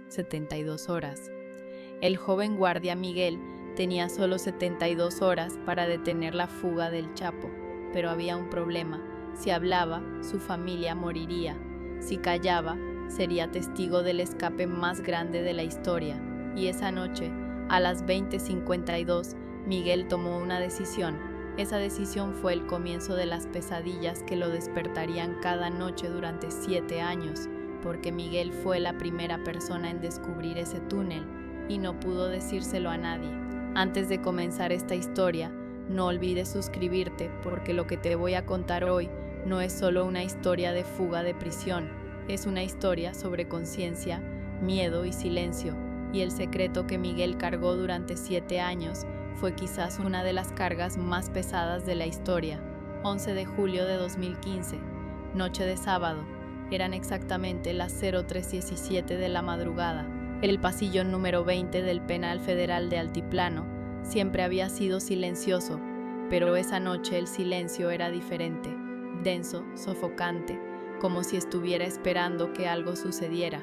72 horas. El joven guardia Miguel tenía solo 72 horas para detener la fuga del Chapo, pero había un problema. Si hablaba, su familia moriría. Si callaba, sería testigo del escape más grande de la historia. Y esa noche, a las 20:52, Miguel tomó una decisión. Esa decisión fue el comienzo de las pesadillas que lo despertarían cada noche durante 7 años, porque Miguel fue la primera persona en descubrir ese túnel y no pudo decírselo a nadie. Antes de comenzar esta historia, no olvides suscribirte, porque lo que te voy a contar hoy no es solo una historia de fuga de prisión, es una historia sobre conciencia, miedo y silencio, y el secreto que Miguel cargó durante 7 años fue quizás una de las cargas más pesadas de la historia. 11 de julio de 2015, noche de sábado, eran exactamente las 03:17 de la madrugada. El pasillo número 20 del Penal Federal de Altiplano siempre había sido silencioso, pero esa noche el silencio era diferente, denso, sofocante, como si estuviera esperando que algo sucediera.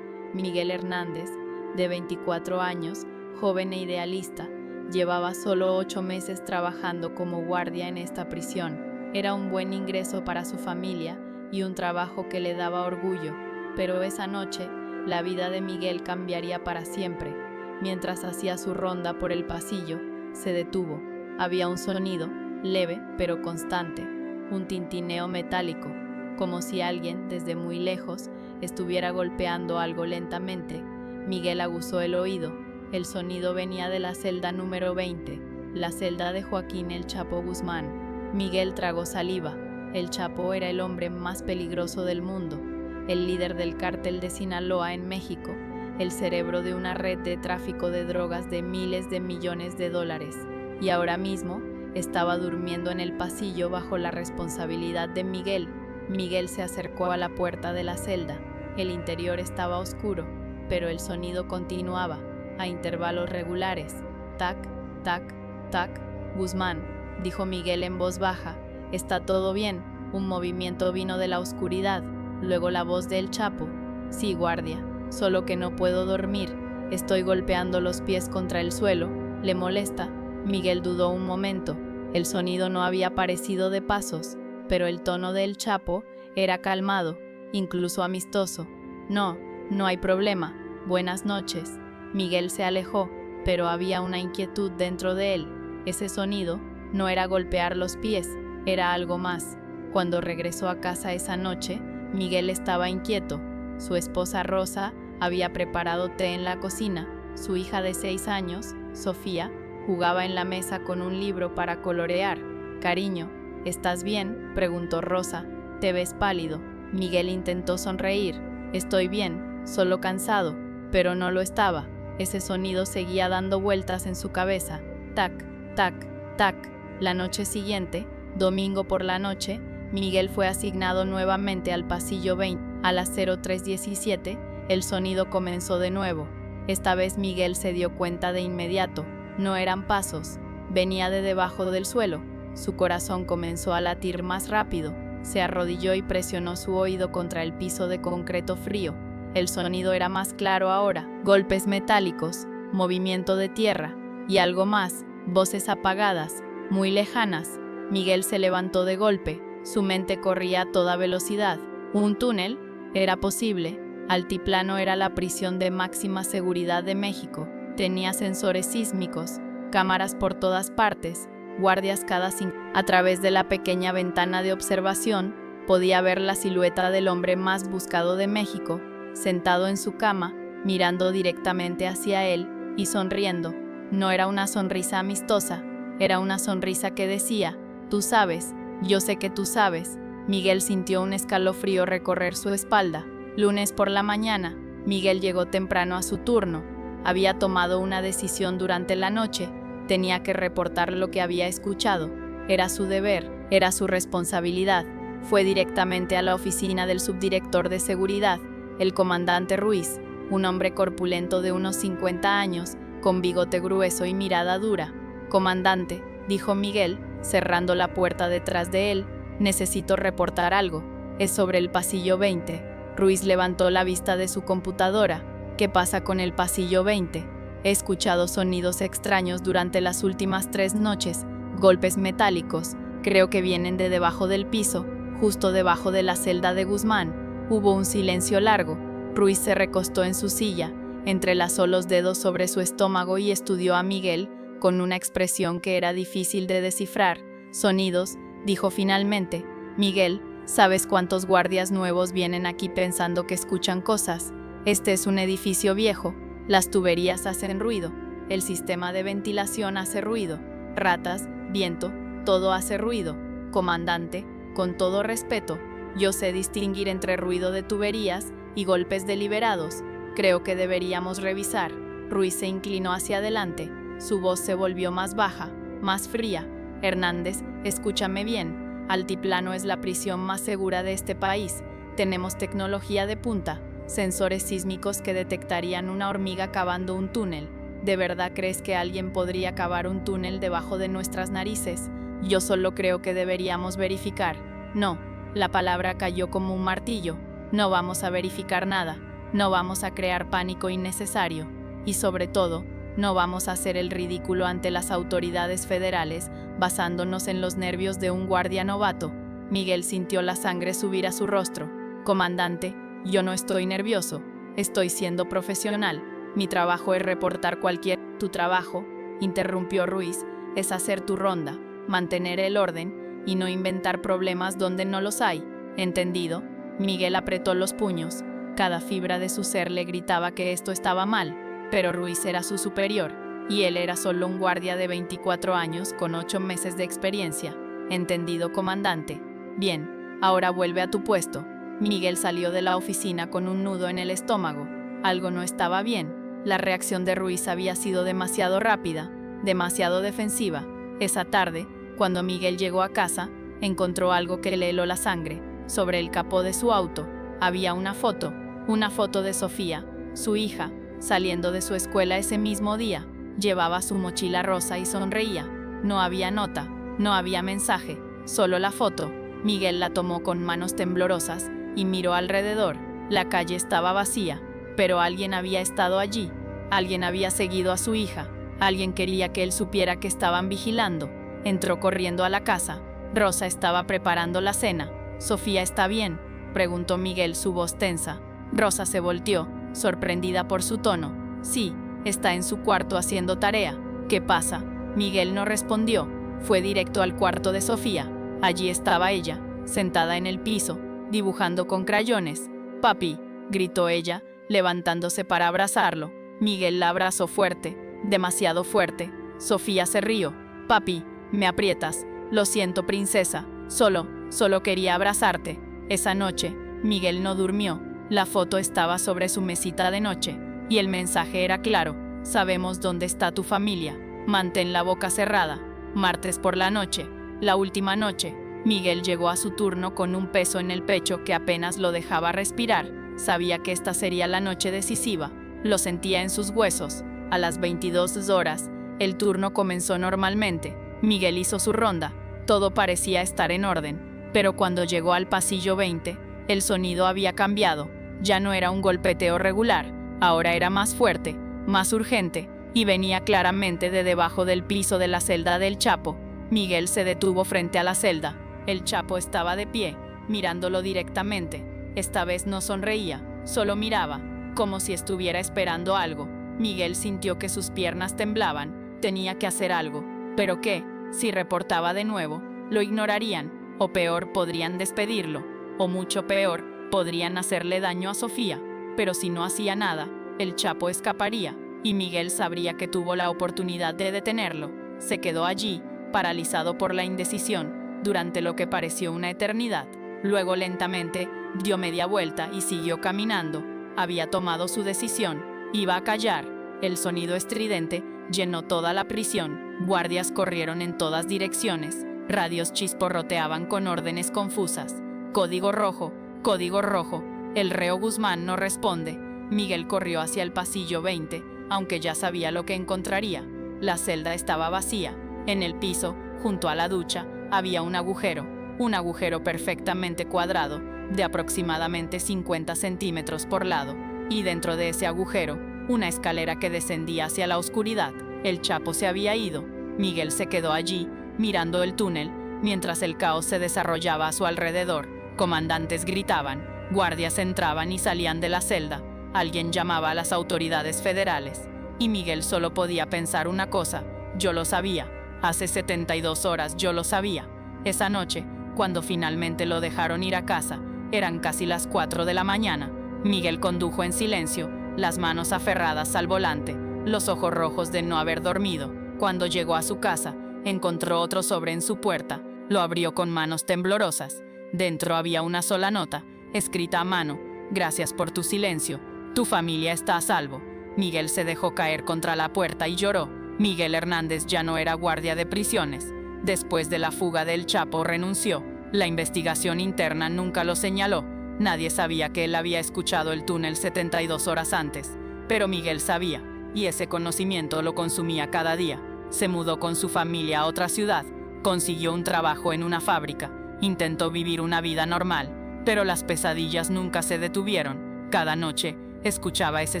Miguel Hernández, de 24 años, joven e idealista, llevaba solo 8 meses trabajando como guardia en esta prisión. Era un buen ingreso para su familia y un trabajo que le daba orgullo, pero esa noche la vida de Miguel cambiaría para siempre. Mientras hacía su ronda por el pasillo, se detuvo. Había un sonido, leve pero constante, un tintineo metálico, como si alguien desde muy lejos estuviera golpeando algo lentamente. Miguel aguzó el oído. El sonido venía de la celda número 20, la celda de Joaquín El Chapo Guzmán. Miguel tragó saliva. El Chapo era el hombre más peligroso del mundo, el líder del cártel de Sinaloa en México, el cerebro de una red de tráfico de drogas de miles de millones de dólares. Y ahora mismo estaba durmiendo en el pasillo bajo la responsabilidad de Miguel. Miguel se acercó a la puerta de la celda. El interior estaba oscuro, pero el sonido continuaba, a intervalos regulares. Tac, tac, tac. Guzmán, dijo Miguel en voz baja. ¿Está todo bien? Un movimiento vino de la oscuridad. Luego la voz del Chapo. Sí, guardia, solo que no puedo dormir. Estoy golpeando los pies contra el suelo. ¿Le molesta? Miguel dudó un momento. El sonido no había parecido de pasos, pero el tono del Chapo era calmado, incluso amistoso. No, no hay problema. Buenas noches. Miguel se alejó, pero había una inquietud dentro de él. Ese sonido no era golpear los pies, era algo más. Cuando regresó a casa esa noche, Miguel estaba inquieto. Su esposa Rosa había preparado té en la cocina. Su hija de 6 años, Sofía, jugaba en la mesa con un libro para colorear. «Cariño, ¿estás bien?», preguntó Rosa. «Te ves pálido». Miguel intentó sonreír. «Estoy bien, solo cansado», pero no lo estaba. Ese sonido seguía dando vueltas en su cabeza. Tac, tac, tac. La noche siguiente, domingo por la noche, Miguel fue asignado nuevamente al pasillo 20. A las 03:17, el sonido comenzó de nuevo. Esta vez Miguel se dio cuenta de inmediato. No eran pasos, venía de debajo del suelo. Su corazón comenzó a latir más rápido. Se arrodilló y presionó su oído contra el piso de concreto frío. El sonido era más claro ahora, golpes metálicos, movimiento de tierra y algo más, voces apagadas, muy lejanas. Miguel se levantó de golpe, su mente corría a toda velocidad. ¿Un túnel? Era posible. Altiplano era la prisión de máxima seguridad de México. Tenía sensores sísmicos, cámaras por todas partes, guardias cada 5. A través de la pequeña ventana de observación, podía ver la silueta del hombre más buscado de México, sentado en su cama, mirando directamente hacia él y sonriendo. No era una sonrisa amistosa, era una sonrisa que decía: «Tú sabes, yo sé que tú sabes». Miguel sintió un escalofrío recorrer su espalda. Lunes por la mañana, Miguel llegó temprano a su turno. Había tomado una decisión durante la noche. Tenía que reportar lo que había escuchado. Era su deber, era su responsabilidad. Fue directamente a la oficina del subdirector de seguridad, el comandante Ruiz, un hombre corpulento de unos 50 años, con bigote grueso y mirada dura. «Comandante», dijo Miguel, cerrando la puerta detrás de él, «necesito reportar algo. Es sobre el pasillo 20». Ruiz levantó la vista de su computadora. ¿Qué pasa con el pasillo 20? He escuchado sonidos extraños durante las últimas 3 noches, golpes metálicos, creo que vienen de debajo del piso, justo debajo de la celda de Guzmán. Hubo un silencio largo. Ruiz se recostó en su silla, entrelazó los dedos sobre su estómago y estudió a Miguel con una expresión que era difícil de descifrar. Sonidos, dijo finalmente. Miguel, ¿sabes cuántos guardias nuevos vienen aquí pensando que escuchan cosas? Este es un edificio viejo. Las tuberías hacen ruido, el sistema de ventilación hace ruido, ratas, viento, todo hace ruido. Comandante, con todo respeto, yo sé distinguir entre ruido de tuberías y golpes deliberados. Creo que deberíamos revisar. Ruiz se inclinó hacia adelante. Su voz se volvió más baja, más fría. Hernández, escúchame bien. Altiplano es la prisión más segura de este país. Tenemos tecnología de punta, sensores sísmicos que detectarían una hormiga cavando un túnel. ¿De verdad crees que alguien podría cavar un túnel debajo de nuestras narices? Yo solo creo que deberíamos verificar. No, la palabra cayó como un martillo. No vamos a verificar nada. No vamos a crear pánico innecesario. Y sobre todo, no vamos a hacer el ridículo ante las autoridades federales basándonos en los nervios de un guardia novato. Miguel sintió la sangre subir a su rostro. Comandante, yo no estoy nervioso. Estoy siendo profesional. Mi trabajo es reportar cualquier... Tu trabajo, interrumpió Ruiz, es hacer tu ronda, mantener el orden y no inventar problemas donde no los hay. ¿Entendido? Miguel apretó los puños. Cada fibra de su ser le gritaba que esto estaba mal, pero Ruiz era su superior, y él era solo un guardia de 24 años con 8 meses de experiencia. ¿Entendido, comandante? Bien, ahora vuelve a tu puesto. Miguel salió de la oficina con un nudo en el estómago. Algo no estaba bien. La reacción de Ruiz había sido demasiado rápida, demasiado defensiva. Esa tarde, cuando Miguel llegó a casa, encontró algo que le heló la sangre. Sobre el capó de su auto había una foto de Sofía, su hija, saliendo de su escuela ese mismo día. Llevaba su mochila rosa y sonreía. No había nota, no había mensaje, solo la foto. Miguel la tomó con manos temblorosas y miró alrededor. La calle estaba vacía, pero alguien había estado allí. Alguien había seguido a su hija. Alguien quería que él supiera que estaban vigilando. Entró corriendo a la casa. Rosa estaba preparando la cena. ¿Sofía está bien?, preguntó Miguel, su voz tensa. Rosa se volteó, sorprendida por su tono. Sí, está en su cuarto haciendo tarea. ¿Qué pasa? Miguel no respondió. Fue directo al cuarto de Sofía. Allí estaba ella, sentada en el piso, dibujando con crayones. «Papi», gritó ella, levantándose para abrazarlo. Miguel la abrazó fuerte, demasiado fuerte. Sofía se rió. «Papi, me aprietas. Lo siento, princesa. Solo quería abrazarte». Esa noche, Miguel no durmió. La foto estaba sobre su mesita de noche, y el mensaje era claro. «Sabemos dónde está tu familia. Mantén la boca cerrada». Martes por la noche, la última noche, Miguel llegó a su turno con un peso en el pecho que apenas lo dejaba respirar. Sabía que esta sería la noche decisiva. Lo sentía en sus huesos. A las 22 horas, el turno comenzó normalmente. Miguel hizo su ronda. Todo parecía estar en orden. Pero cuando llegó al pasillo 20, el sonido había cambiado. Ya no era un golpeteo regular. Ahora era más fuerte, más urgente, y venía claramente de debajo del piso de la celda del Chapo. Miguel se detuvo frente a la celda. El Chapo estaba de pie, mirándolo directamente. Esta vez no sonreía, solo miraba, como si estuviera esperando algo. Miguel sintió que sus piernas temblaban. Tenía que hacer algo. ¿Pero qué? Si reportaba de nuevo, lo ignorarían, o peor, podrían despedirlo, o mucho peor, podrían hacerle daño a Sofía. Pero si no hacía nada, el Chapo escaparía, y Miguel sabría que tuvo la oportunidad de detenerlo. Se quedó allí, paralizado por la indecisión, durante lo que pareció una eternidad. Luego lentamente dio media vuelta y siguió caminando. Había tomado su decisión. Iba a callar. El sonido estridente llenó toda la prisión. Guardias corrieron en todas direcciones. Radios chisporroteaban con órdenes confusas. Código rojo, código rojo. El reo Guzmán no responde. Miguel corrió hacia el pasillo 20, aunque ya sabía lo que encontraría. La celda estaba vacía. En el piso, junto a la ducha, había un agujero perfectamente cuadrado, de aproximadamente 50 centímetros por lado. y dentro de ese agujero, una escalera que descendía hacia la oscuridad. El Chapo se había ido. Miguel se quedó allí, mirando el túnel, mientras el caos se desarrollaba a su alrededor. Comandantes gritaban, guardias entraban y salían de la celda, alguien llamaba a las autoridades federales, y Miguel solo podía pensar una cosa: yo lo sabía, hace 72 horas yo lo sabía. Esa noche, cuando finalmente lo dejaron ir a casa, eran casi las 4 de la mañana. Miguel condujo en silencio, las manos aferradas al volante, los ojos rojos de no haber dormido. Cuando llegó a su casa, encontró otro sobre en su puerta, lo abrió con manos temblorosas. Dentro había una sola nota, escrita a mano: gracias por tu silencio, tu familia está a salvo. Miguel se dejó caer contra la puerta y lloró. Miguel Hernández ya no era guardia de prisiones. Después de la fuga del Chapo renunció. La investigación interna nunca lo señaló. Nadie sabía que él había escuchado el túnel 72 horas antes. Pero Miguel sabía, y ese conocimiento lo consumía cada día. Se mudó con su familia a otra ciudad, consiguió un trabajo en una fábrica, intentó vivir una vida normal, pero las pesadillas nunca se detuvieron. Cada noche escuchaba ese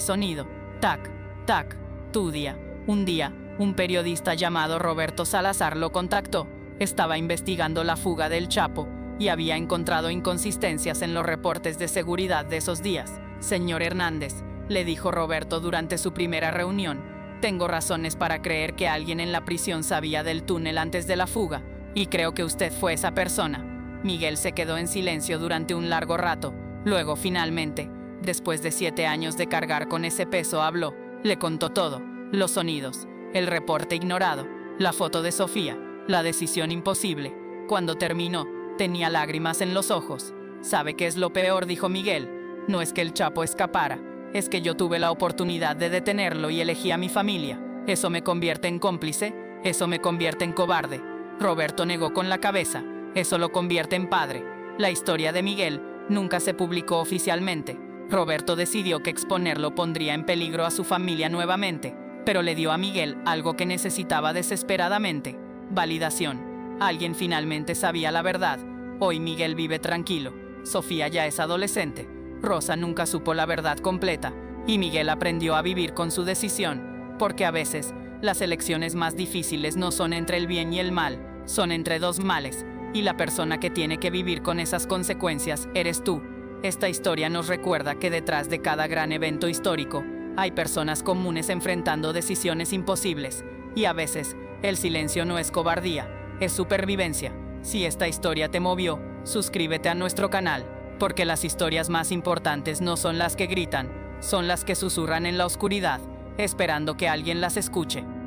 sonido: tac, tac, tu día. Un día, un periodista llamado Roberto Salazar lo contactó. Estaba investigando la fuga del Chapo y había encontrado inconsistencias en los reportes de seguridad de esos días. Señor Hernández, le dijo Roberto durante su primera reunión, tengo razones para creer que alguien en la prisión sabía del túnel antes de la fuga, y creo que usted fue esa persona. Miguel se quedó en silencio durante un largo rato. Luego, finalmente, después de 7 años de cargar con ese peso, habló. Le contó todo: los sonidos, el reporte ignorado, la foto de Sofía, la decisión imposible. Cuando terminó, tenía lágrimas en los ojos. ¿Sabe qué es lo peor?, dijo Miguel. No es que el Chapo escapara, es que yo tuve la oportunidad de detenerlo y elegí a mi familia. ¿Eso me convierte en cómplice? ¿Eso me convierte en cobarde? Roberto negó con la cabeza. Eso lo convierte en padre. La historia de Miguel nunca se publicó oficialmente. Roberto decidió que exponerlo pondría en peligro a su familia nuevamente, pero le dio a Miguel algo que necesitaba desesperadamente: validación. Alguien finalmente sabía la verdad. Hoy Miguel vive tranquilo. Sofía ya es adolescente. Rosa nunca supo la verdad completa, y Miguel aprendió a vivir con su decisión, porque a veces las elecciones más difíciles no son entre el bien y el mal, son entre dos males, y la persona que tiene que vivir con esas consecuencias eres tú. Esta historia nos recuerda que detrás de cada gran evento histórico hay personas comunes enfrentando decisiones imposibles, y a veces el silencio no es cobardía, es supervivencia. Si esta historia te movió, suscríbete a nuestro canal, porque las historias más importantes no son las que gritan, son las que susurran en la oscuridad, esperando que alguien las escuche.